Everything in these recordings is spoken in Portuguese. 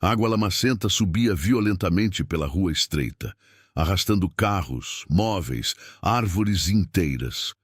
A água lamacenta subia violentamente pela rua estreita, arrastando carros, móveis, árvores inteiras.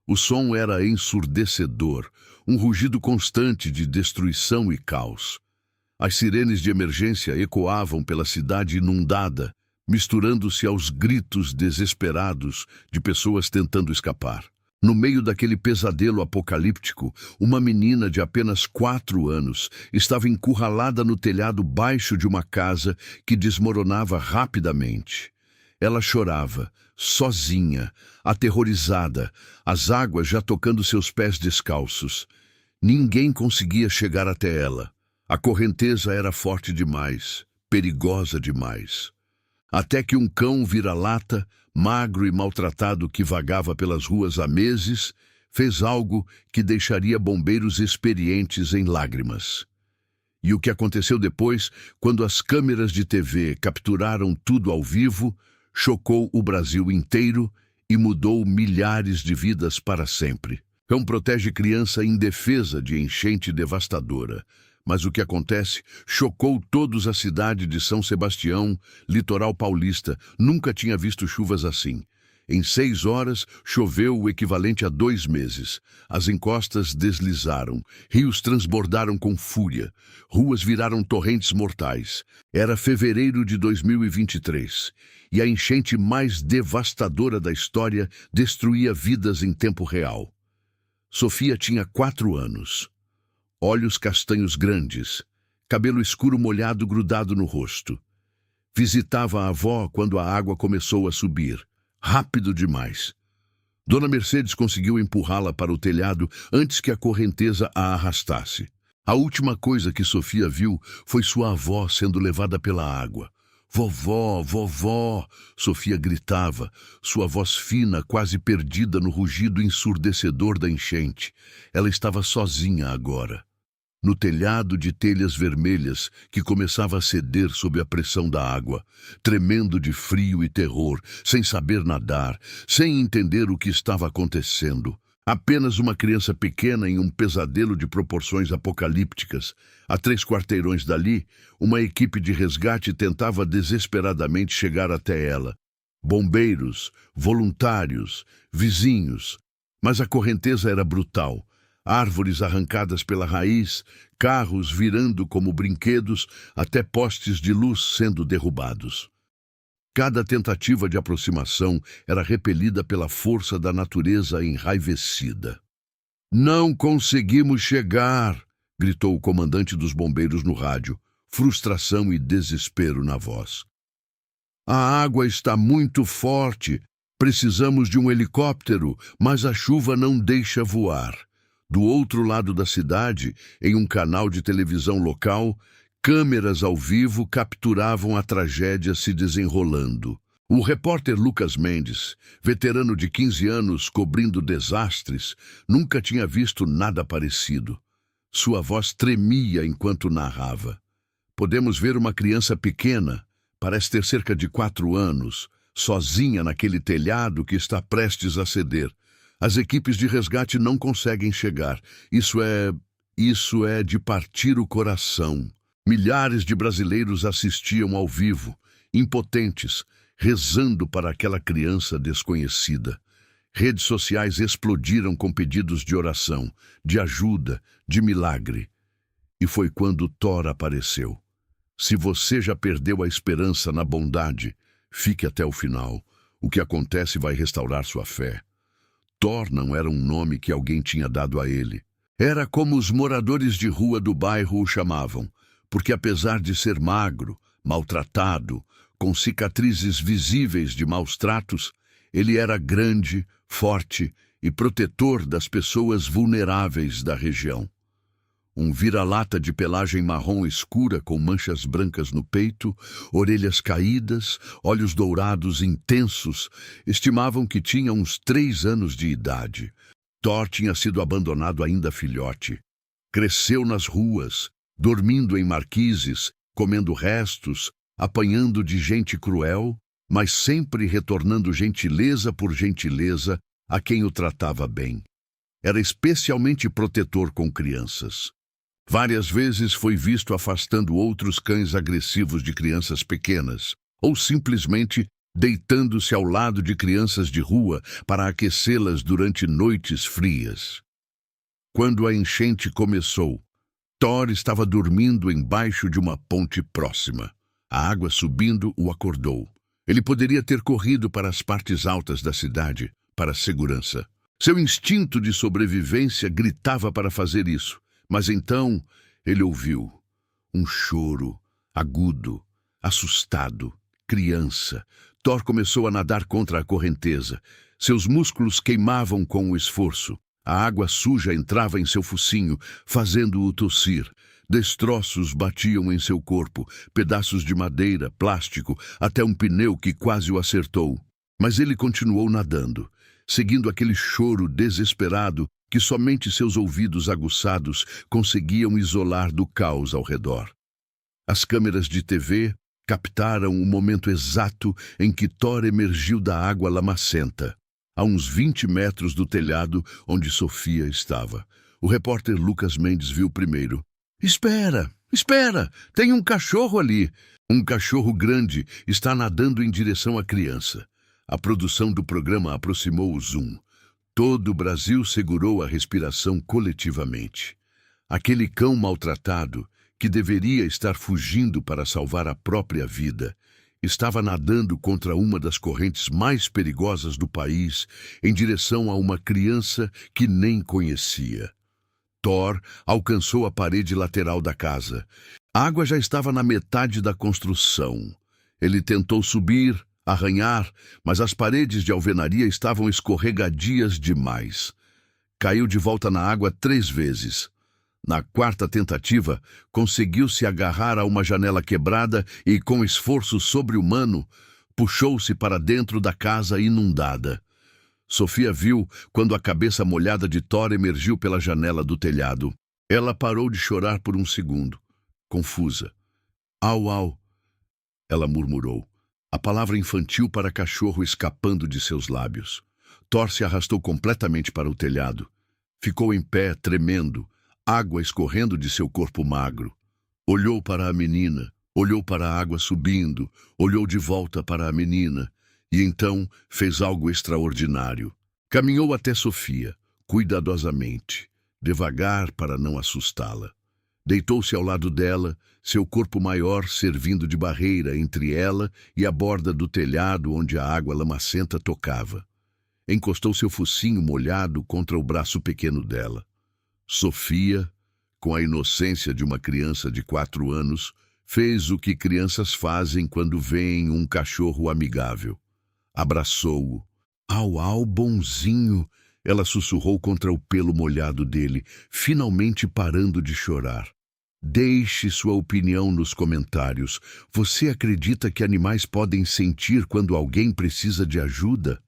O som era ensurdecedor, um rugido constante de destruição e caos. As sirenes de emergência ecoavam pela cidade inundada, misturando-se aos gritos desesperados de pessoas tentando escapar. No meio daquele pesadelo apocalíptico, uma menina de apenas 4 anos estava encurralada no telhado baixo de uma casa que desmoronava rapidamente. Ela chorava, sozinha, aterrorizada, as águas já tocando seus pés descalços. Ninguém conseguia chegar até ela. A correnteza era forte demais, perigosa demais. Até que um cão vira-lata, magro e maltratado que vagava pelas ruas há meses, fez algo que deixaria bombeiros experientes em lágrimas. E o que aconteceu depois, quando as câmeras de TV capturaram tudo ao vivo, chocou o Brasil inteiro e mudou milhares de vidas para sempre. Cão protege criança indefesa de enchente devastadora. Mas o que acontece chocou todos a cidade de São Sebastião, litoral paulista. Nunca tinha visto chuvas assim. Em 6 horas, choveu o equivalente a 2 meses. As encostas deslizaram, rios transbordaram com fúria, ruas viraram torrentes mortais. Era fevereiro de 2023, e a enchente mais devastadora da história destruía vidas em tempo real. Sofia tinha 4 anos. Olhos castanhos grandes, cabelo escuro molhado grudado no rosto. Visitava a avó quando a água começou a subir, rápido demais. Dona Mercedes conseguiu empurrá-la para o telhado antes que a correnteza a arrastasse. A última coisa que Sofia viu foi sua avó sendo levada pela água. Vovó, vovó, Sofia gritava, sua voz fina, quase perdida no rugido ensurdecedor da enchente. Ela estava sozinha agora. No telhado de telhas vermelhas que começava a ceder sob a pressão da água, tremendo de frio e terror, sem saber nadar, sem entender o que estava acontecendo. Apenas uma criança pequena em um pesadelo de proporções apocalípticas. A 3 quarteirões dali, uma equipe de resgate tentava desesperadamente chegar até ela. Bombeiros, voluntários, vizinhos. Mas a correnteza era brutal. Árvores arrancadas pela raiz, carros virando como brinquedos, até postes de luz sendo derrubados. Cada tentativa de aproximação era repelida pela força da natureza enraivecida. "Não conseguimos chegar!" gritou o comandante dos bombeiros no rádio, frustração e desespero na voz. "A água está muito forte, precisamos de um helicóptero, mas a chuva não deixa voar." Do outro lado da cidade, em um canal de televisão local, câmeras ao vivo capturavam a tragédia se desenrolando. O repórter Lucas Mendes, veterano de 15 anos cobrindo desastres, nunca tinha visto nada parecido. Sua voz tremia enquanto narrava. Podemos ver uma criança pequena, parece ter cerca de 4 anos, sozinha naquele telhado que está prestes a ceder. As equipes de resgate não conseguem chegar. Isso é de partir o coração. Milhares de brasileiros assistiam ao vivo, impotentes, rezando para aquela criança desconhecida. Redes sociais explodiram com pedidos de oração, de ajuda, de milagre. E foi quando Thor apareceu. Se você já perdeu a esperança na bondade, fique até o final. O que acontece vai restaurar sua fé. Thor não era um nome que alguém tinha dado a ele. Era como os moradores de rua do bairro o chamavam, porque apesar de ser magro, maltratado, com cicatrizes visíveis de maus tratos, ele era grande, forte e protetor das pessoas vulneráveis da região. Um vira-lata de pelagem marrom escura com manchas brancas no peito, orelhas caídas, olhos dourados intensos, estimavam que tinha uns 3 anos de idade. Thor tinha sido abandonado ainda filhote. Cresceu nas ruas, dormindo em marquises, comendo restos, apanhando de gente cruel, mas sempre retornando gentileza por gentileza a quem o tratava bem. Era especialmente protetor com crianças. Várias vezes foi visto afastando outros cães agressivos de crianças pequenas, ou simplesmente deitando-se ao lado de crianças de rua para aquecê-las durante noites frias. Quando a enchente começou, Thor estava dormindo embaixo de uma ponte próxima. A água subindo o acordou. Ele poderia ter corrido para as partes altas da cidade, para a segurança. Seu instinto de sobrevivência gritava para fazer isso, mas então ele ouviu um choro agudo, assustado, criança. Thor começou a nadar contra a correnteza. Seus músculos queimavam com o esforço. A água suja entrava em seu focinho, fazendo-o tossir. Destroços batiam em seu corpo, pedaços de madeira, plástico, até um pneu que quase o acertou. Mas ele continuou nadando, seguindo aquele choro desesperado que somente seus ouvidos aguçados conseguiam isolar do caos ao redor. As câmeras de TV captaram o momento exato em que Thor emergiu da água lamacenta, a uns 20 metros do telhado onde Sofia estava. O repórter Lucas Mendes viu primeiro. Espera! Tem um cachorro ali! Um cachorro grande está nadando em direção à criança. A produção do programa aproximou o zoom. Todo o Brasil segurou a respiração coletivamente. Aquele cão maltratado, que deveria estar fugindo para salvar a própria vida, estava nadando contra uma das correntes mais perigosas do país, em direção a uma criança que nem conhecia. Thor alcançou a parede lateral da casa. A água já estava na metade da construção. Ele tentou subir, arranhar, mas as paredes de alvenaria estavam escorregadias demais. Caiu de volta na água 3 vezes. Na 4ª tentativa, conseguiu se agarrar a uma janela quebrada e, com esforço sobre-humano, puxou-se para dentro da casa inundada. Sofia viu quando a cabeça molhada de Thor emergiu pela janela do telhado. Ela parou de chorar por um segundo, confusa. Au, au, ela murmurou, a palavra infantil para cachorro escapando de seus lábios. Thor se arrastou completamente para o telhado. Ficou em pé, tremendo, água escorrendo de seu corpo magro. Olhou para a menina, olhou para a água subindo, olhou de volta para a menina, e então fez algo extraordinário. Caminhou até Sofia, cuidadosamente, devagar para não assustá-la. Deitou-se ao lado dela, seu corpo maior servindo de barreira entre ela e a borda do telhado onde a água lamacenta tocava. Encostou seu focinho molhado contra o braço pequeno dela. Sofia, com a inocência de uma criança de 4 anos, fez o que crianças fazem quando veem um cachorro amigável. Abraçou-o. Au, au, bonzinho, ela sussurrou contra o pelo molhado dele, finalmente parando de chorar. Deixe sua opinião nos comentários. Você acredita que animais podem sentir quando alguém precisa de ajuda?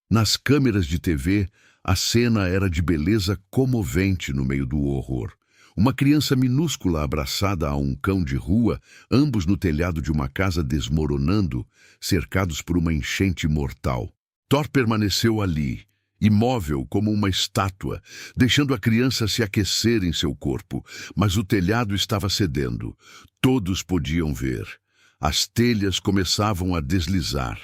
Nas câmeras de TV, a cena era de beleza comovente no meio do horror. Uma criança minúscula abraçada a um cão de rua, ambos no telhado de uma casa desmoronando, cercados por uma enchente mortal. Thor permaneceu ali, imóvel como uma estátua, deixando a criança se aquecer em seu corpo, mas o telhado estava cedendo. Todos podiam ver. As telhas começavam a deslizar.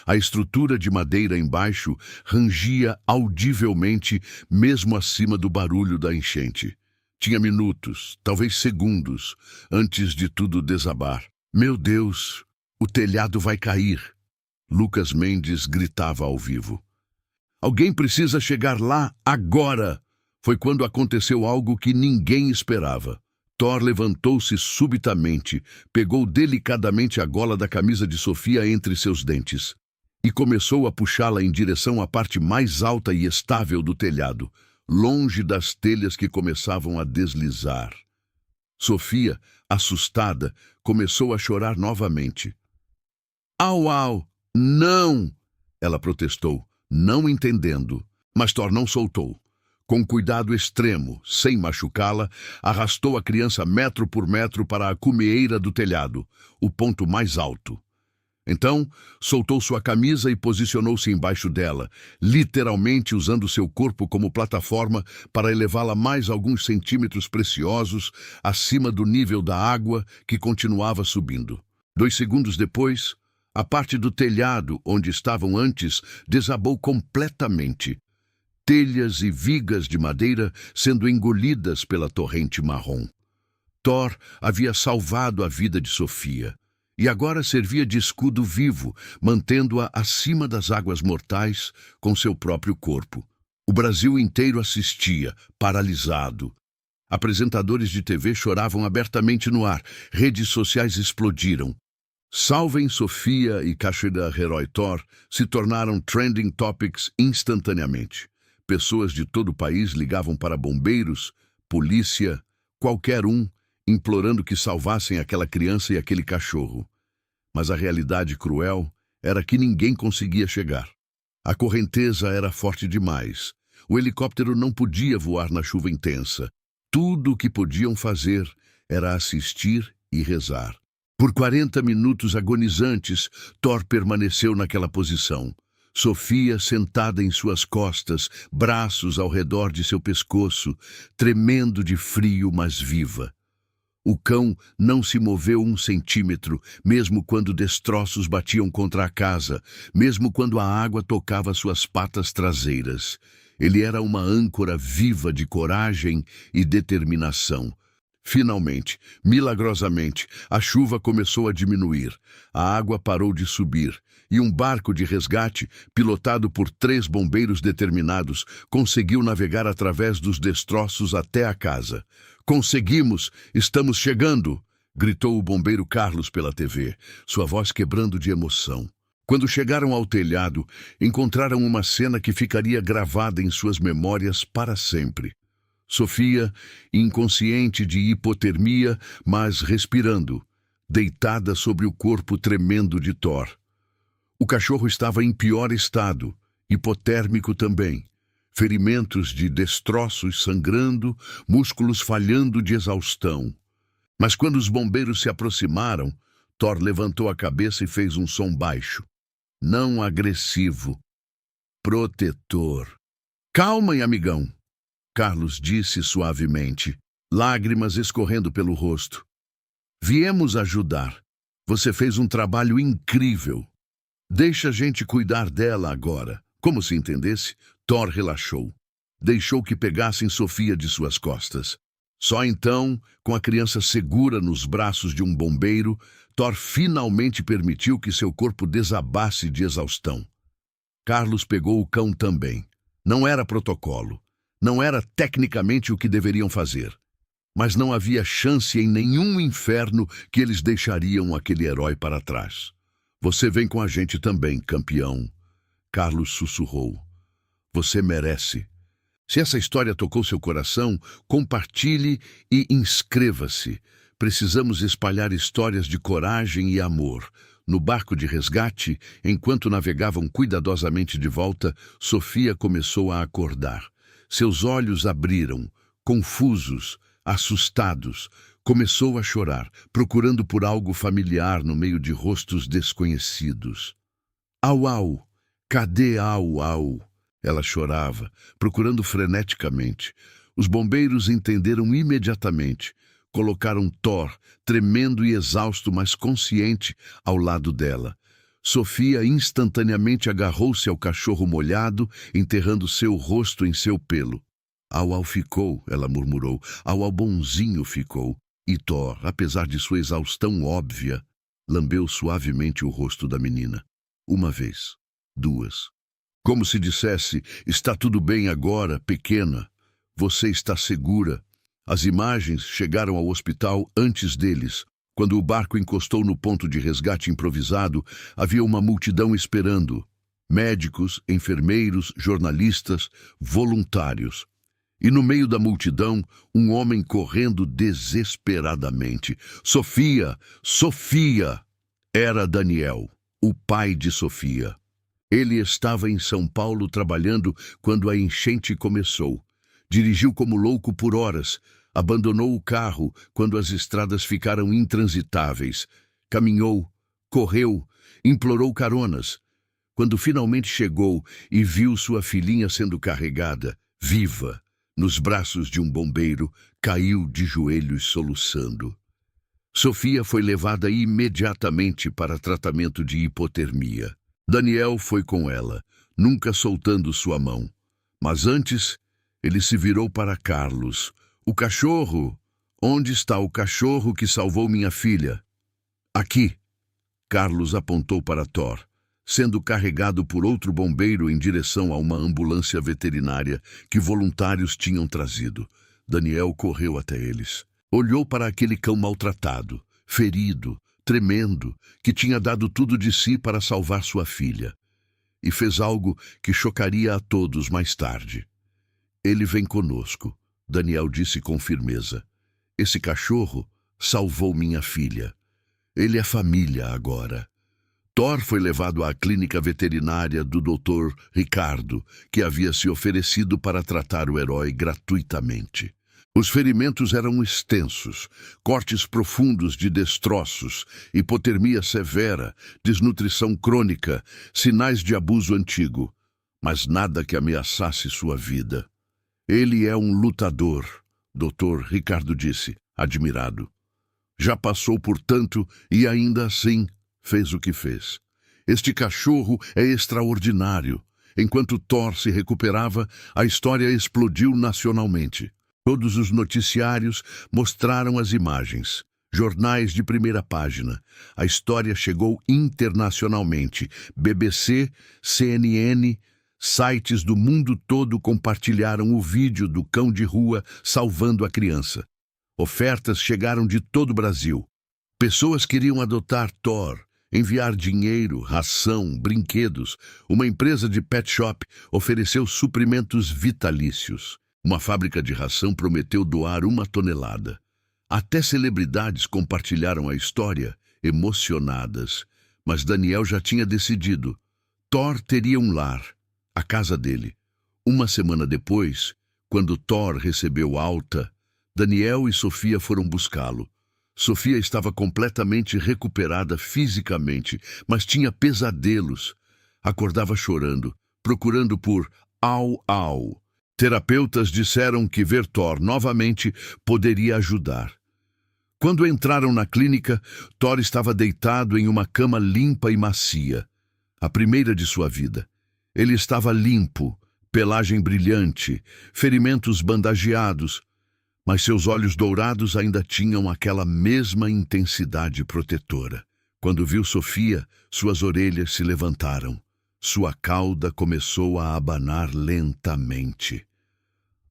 A estrutura de madeira embaixo rangia audivelmente, mesmo acima do barulho da enchente. Tinha minutos, talvez segundos, antes de tudo desabar. Meu Deus, o telhado vai cair! Lucas Mendes gritava ao vivo. Alguém precisa chegar lá agora! Foi quando aconteceu algo que ninguém esperava. Thor levantou-se subitamente, pegou delicadamente a gola da camisa de Sofia entre seus dentes e começou a puxá-la em direção à parte mais alta e estável do telhado, longe das telhas que começavam a deslizar. Sofia, assustada, começou a chorar novamente. Au, au! Não! Ela protestou, não entendendo, mas Thor não soltou. Com cuidado extremo, sem machucá-la, arrastou a criança metro por metro para a cumeeira do telhado, o ponto mais alto. Então, soltou sua camisa e posicionou-se embaixo dela, literalmente usando seu corpo como plataforma para elevá-la mais alguns centímetros preciosos acima do nível da água que continuava subindo. 2 segundos depois, a parte do telhado onde estavam antes desabou completamente. Telhas e vigas de madeira sendo engolidas pela torrente marrom. Thor havia salvado a vida de Sofia e agora servia de escudo vivo, mantendo-a acima das águas mortais com seu próprio corpo. O Brasil inteiro assistia, paralisado. Apresentadores de TV choravam abertamente no ar, redes sociais explodiram. Salvem Sofia e Cachoeira Herói Thor se tornaram trending topics instantaneamente. Pessoas de todo o país ligavam para bombeiros, polícia, qualquer um, implorando que salvassem aquela criança e aquele cachorro. Mas a realidade cruel era que ninguém conseguia chegar. A correnteza era forte demais. O helicóptero não podia voar na chuva intensa. Tudo o que podiam fazer era assistir e rezar. Por 40 minutos agonizantes, Thor permaneceu naquela posição. Sofia sentada em suas costas, braços ao redor de seu pescoço, tremendo de frio, mas viva. O cão não se moveu 1 centímetro, mesmo quando destroços batiam contra a casa, mesmo quando a água tocava suas patas traseiras. Ele era uma âncora viva de coragem e determinação. Finalmente, milagrosamente, a chuva começou a diminuir, a água parou de subir, e um barco de resgate, pilotado por 3 bombeiros determinados, conseguiu navegar através dos destroços até a casa. "Conseguimos! Estamos chegando!" gritou o bombeiro Carlos pela TV, sua voz quebrando de emoção. Quando chegaram ao telhado, encontraram uma cena que ficaria gravada em suas memórias para sempre. Sofia, inconsciente de hipotermia, mas respirando, deitada sobre o corpo tremendo de Thor. O cachorro estava em pior estado, hipotérmico também. Ferimentos de destroços sangrando, músculos falhando de exaustão. Mas quando os bombeiros se aproximaram, Thor levantou a cabeça e fez um som baixo. Não agressivo. Protetor. "Calma, amigão", Carlos disse suavemente, lágrimas escorrendo pelo rosto. "Viemos ajudar. Você fez um trabalho incrível. Deixa a gente cuidar dela agora." Como se entendesse, Thor relaxou. Deixou que pegassem Sofia de suas costas. Só então, com a criança segura nos braços de um bombeiro, Thor finalmente permitiu que seu corpo desabasse de exaustão. Carlos pegou o cão também. Não era protocolo. Não era tecnicamente o que deveriam fazer. Mas não havia chance em nenhum inferno que eles deixariam aquele herói para trás. "Você vem com a gente também, campeão", Carlos sussurrou. "Você merece." Se essa história tocou seu coração, compartilhe e inscreva-se. Precisamos espalhar histórias de coragem e amor. No barco de resgate, enquanto navegavam cuidadosamente de volta, Sofia começou a acordar. Seus olhos abriram, confusos, assustados. Começou a chorar, procurando por algo familiar no meio de rostos desconhecidos. "Au, au! Cadê Au, au?" Ela chorava, procurando freneticamente. Os bombeiros entenderam imediatamente. Colocaram Thor, tremendo e exausto, mas consciente, ao lado dela. Sofia instantaneamente agarrou-se ao cachorro molhado, enterrando seu rosto em seu pelo. "Au, au ficou", ela murmurou. "Au, au bonzinho ficou." E Thor, apesar de sua exaustão óbvia, lambeu suavemente o rosto da menina. 1 vez, 2. Como se dissesse: "Está tudo bem agora, pequena. Você está segura." As imagens chegaram ao hospital antes deles. Quando o barco encostou no ponto de resgate improvisado, havia uma multidão esperando. Médicos, enfermeiros, jornalistas, voluntários. E no meio da multidão, um homem correndo desesperadamente. "Sofia! Sofia!" Era Daniel, o pai de Sofia. Ele estava em São Paulo trabalhando quando a enchente começou. Dirigiu como louco por horas. Abandonou o carro quando as estradas ficaram intransitáveis. Caminhou, correu, implorou caronas. Quando finalmente chegou e viu sua filhinha sendo carregada, viva, nos braços de um bombeiro, caiu de joelhos soluçando. Sofia foi levada imediatamente para tratamento de hipotermia. Daniel foi com ela, nunca soltando sua mão. Mas antes, ele se virou para Carlos. O cachorro! Onde está o cachorro que salvou minha filha? Aqui! Carlos apontou para Thor, sendo carregado por outro bombeiro em direção a uma ambulância veterinária que voluntários tinham trazido. Daniel correu até eles. Olhou para aquele cão maltratado, ferido, tremendo, que tinha dado tudo de si para salvar sua filha. E fez algo que chocaria a todos mais tarde. Ele vem conosco, Daniel disse com firmeza. Esse cachorro salvou minha filha. Ele é família agora. Thor foi levado à clínica veterinária do Dr. Ricardo, que havia se oferecido para tratar o herói gratuitamente. Os ferimentos eram extensos, cortes profundos de destroços, hipotermia severa, desnutrição crônica, sinais de abuso antigo, mas nada que ameaçasse sua vida. Ele é um lutador, Dr. Ricardo disse, admirado. Já passou por tanto e ainda assim fez o que fez. Este cachorro é extraordinário. Enquanto Thor se recuperava, a história explodiu nacionalmente. Todos os noticiários mostraram as imagens. Jornais de primeira página. A história chegou internacionalmente. BBC, CNN, sites do mundo todo compartilharam o vídeo do cão de rua salvando a criança. Ofertas chegaram de todo o Brasil. Pessoas queriam adotar Thor, enviar dinheiro, ração, brinquedos. Uma empresa de pet shop ofereceu suprimentos vitalícios. Uma fábrica de ração prometeu doar 1 tonelada. Até celebridades compartilharam a história, emocionadas. Mas Daniel já tinha decidido. Thor teria um lar, a casa dele. Uma semana depois, quando Thor recebeu alta, Daniel e Sofia foram buscá-lo. Sofia estava completamente recuperada fisicamente, mas tinha pesadelos. Acordava chorando, procurando por au-au. Terapeutas disseram que ver Thor novamente poderia ajudar. Quando entraram na clínica, Thor estava deitado em uma cama limpa e macia, a primeira de sua vida. Ele estava limpo, pelagem brilhante, ferimentos bandageados, mas seus olhos dourados ainda tinham aquela mesma intensidade protetora. Quando viu Sofia, suas orelhas se levantaram. Sua cauda começou a abanar lentamente.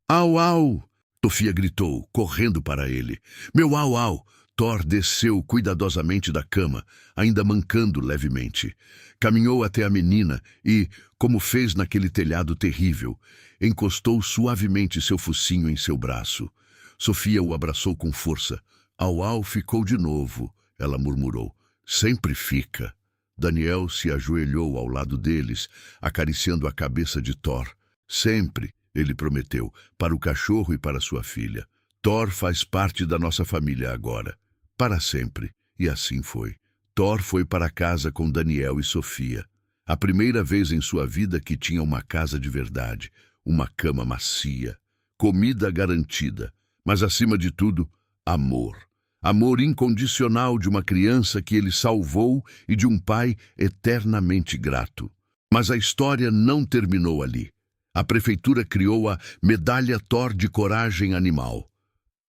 Au, au! Sofia gritou, correndo para ele. Meu au, au! Thor desceu cuidadosamente da cama, ainda mancando levemente. Caminhou até a menina e, como fez naquele telhado terrível, encostou suavemente seu focinho em seu braço. Sofia o abraçou com força. Au, au ficou de novo, ela murmurou. Sempre fica. Daniel se ajoelhou ao lado deles, acariciando a cabeça de Thor. Sempre, ele prometeu, para o cachorro e para sua filha. Thor faz parte da nossa família agora, para sempre. E assim foi. Thor foi para casa com Daniel e Sofia. A primeira vez em sua vida que tinha uma casa de verdade, uma cama macia, comida garantida, mas acima de tudo, amor. Amor incondicional de uma criança que ele salvou e de um pai eternamente grato. Mas a história não terminou ali. A prefeitura criou a Medalha Thor de Coragem Animal.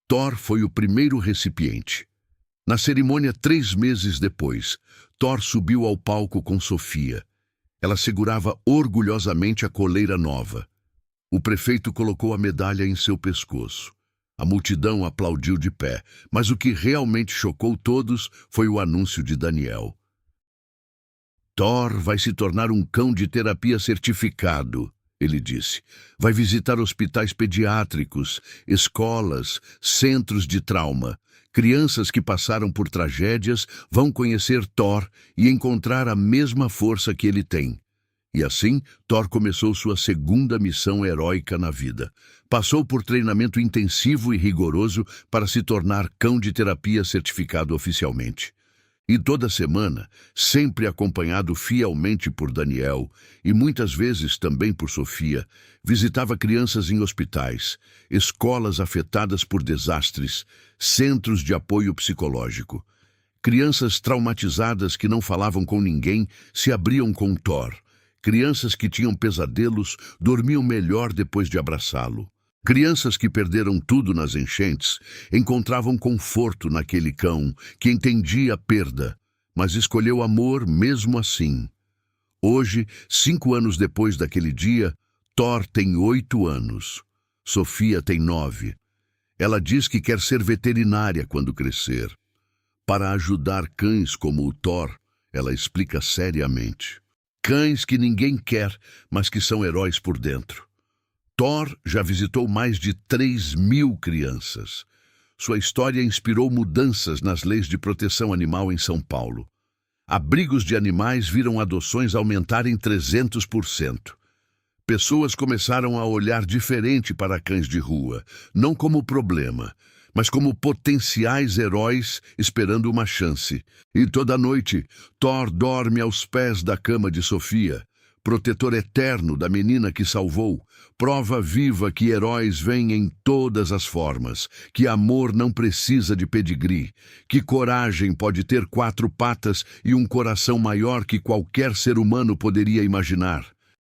Thor foi o primeiro recipiente. Na cerimônia 3 meses depois, Thor subiu ao palco com Sofia. Ela segurava orgulhosamente a coleira nova. O prefeito colocou a medalha em seu pescoço. A multidão aplaudiu de pé, mas o que realmente chocou todos foi o anúncio de Daniel. Thor vai se tornar um cão de terapia certificado, ele disse. Vai visitar hospitais pediátricos, escolas, centros de trauma. Crianças que passaram por tragédias vão conhecer Thor e encontrar a mesma força que ele tem. E assim, Thor começou sua segunda missão heróica na vida. Passou por treinamento intensivo e rigoroso para se tornar cão de terapia certificado oficialmente. E toda semana, sempre acompanhado fielmente por Daniel e muitas vezes também por Sofia, visitava crianças em hospitais, escolas afetadas por desastres, centros de apoio psicológico. Crianças traumatizadas que não falavam com ninguém se abriam com Thor. Crianças que tinham pesadelos dormiam melhor depois de abraçá-lo. Crianças que perderam tudo nas enchentes encontravam conforto naquele cão que entendia a perda, mas escolheu amor mesmo assim. Hoje, 5 anos depois daquele dia, Thor tem 8 anos. Sofia tem 9. Ela diz que quer ser veterinária quando crescer. Para ajudar cães como o Thor, ela explica seriamente. Cães que ninguém quer, mas que são heróis por dentro. Thor já visitou mais de 3.000 crianças. Sua história inspirou mudanças nas leis de proteção animal em São Paulo. Abrigos de animais viram adoções aumentarem 300%. Pessoas começaram a olhar diferente para cães de rua, não como problema, mas como potenciais heróis esperando uma chance. E toda noite, Thor dorme aos pés da cama de Sofia, protetor eterno da menina que salvou, prova viva que heróis vêm em todas as formas, que amor não precisa de pedigree, que coragem pode ter 4 patas e um coração maior que qualquer ser humano poderia imaginar.